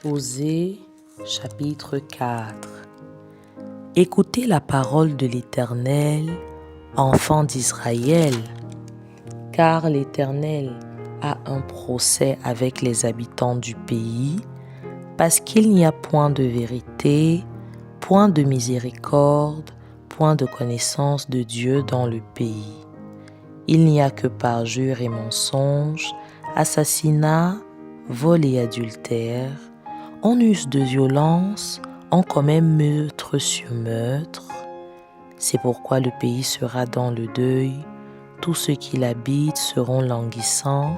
Osée, chapitre 4. Écoutez la parole de l'Éternel, enfants d'Israël, car l'Éternel a un procès avec les habitants du pays, parce qu'il n'y a point de vérité, point de miséricorde, point de connaissance de Dieu dans le pays. Il n'y a que parjure et mensonge, assassinat, vol et adultère. On use de violence, on commet meurtre sur meurtre. C'est pourquoi le pays sera dans le deuil, tous ceux qui l'habitent seront languissants,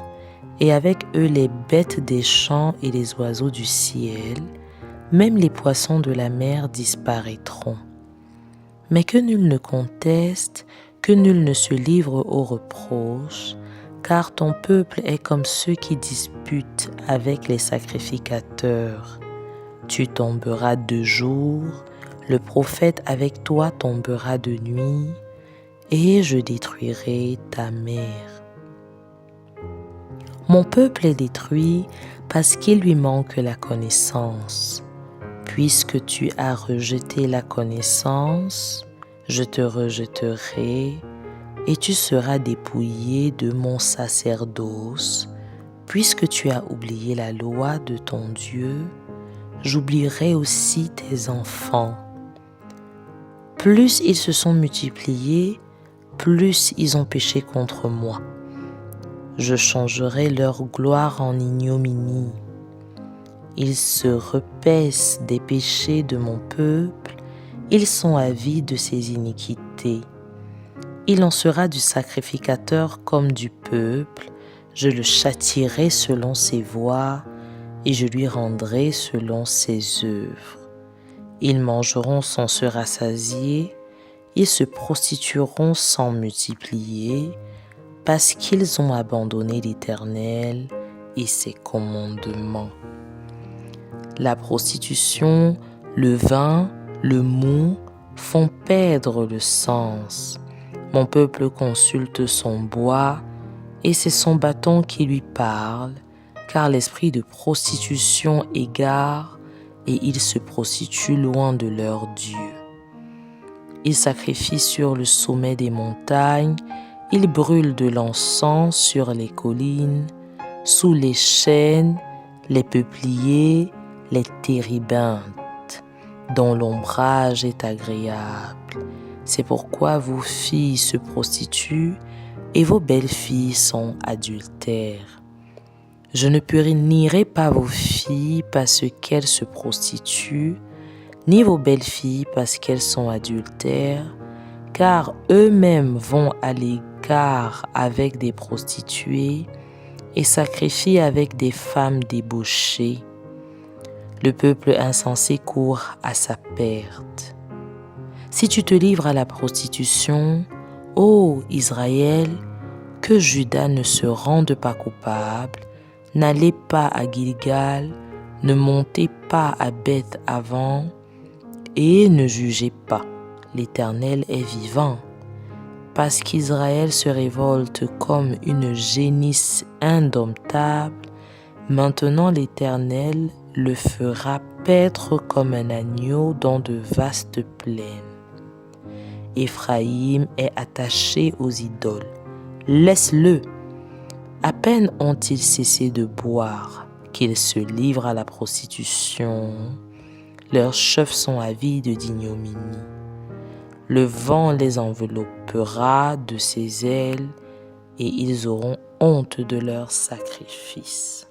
et avec eux les bêtes des champs et les oiseaux du ciel, même les poissons de la mer disparaîtront. Mais que nul ne conteste, que nul ne se livre aux reproches, car ton peuple est comme ceux qui disputent avec les sacrificateurs. Tu tomberas de jour, le prophète avec toi tombera de nuit, et je détruirai ta mère. Mon peuple est détruit parce qu'il lui manque la connaissance. Puisque tu as rejeté la connaissance, je te rejetterai, et tu seras dépouillé de mon sacerdoce. Puisque tu as oublié la loi de ton Dieu, j'oublierai aussi tes enfants. Plus ils se sont multipliés, plus ils ont péché contre moi. Je changerai leur gloire en ignominie. Ils se repaissent des péchés de mon peuple, ils sont avides de ses iniquités. Il en sera du sacrificateur comme du peuple, je le châtierai selon ses voies et je lui rendrai selon ses œuvres. Ils mangeront sans se rassasier, ils se prostitueront sans multiplier, parce qu'ils ont abandonné l'Éternel et ses commandements. La prostitution, le vin, le mou font perdre le sens. Mon peuple consulte son bois et c'est son bâton qui lui parle, car l'esprit de prostitution égare et ils se prostituent loin de leur Dieu. Ils sacrifient sur le sommet des montagnes, ils brûlent de l'encens sur les collines, sous les chênes, les peupliers, les térébinthes, dont l'ombrage est agréable. C'est pourquoi vos filles se prostituent et vos belles-filles sont adultères. Je ne punirai pas vos filles parce qu'elles se prostituent, ni vos belles-filles parce qu'elles sont adultères, car eux-mêmes vont à l'écart avec des prostituées et sacrifient avec des femmes débauchées. Le peuple insensé court à sa perte. Si tu te livres à la prostitution, ô Israël, que Juda ne se rende pas coupable, n'allez pas à Gilgal, ne montez pas à Beth-Aven, et ne jugez pas, l'Éternel est vivant. Parce qu'Israël se révolte comme une génisse indomptable, maintenant l'Éternel le fera paître comme un agneau dans de vastes plaines. Éphraïm est attaché aux idoles. Laisse-le. À peine ont-ils cessé de boire qu'ils se livrent à la prostitution. Leurs chefs sont avides d'ignominie. Le vent les enveloppera de ses ailes et ils auront honte de leurs sacrifices.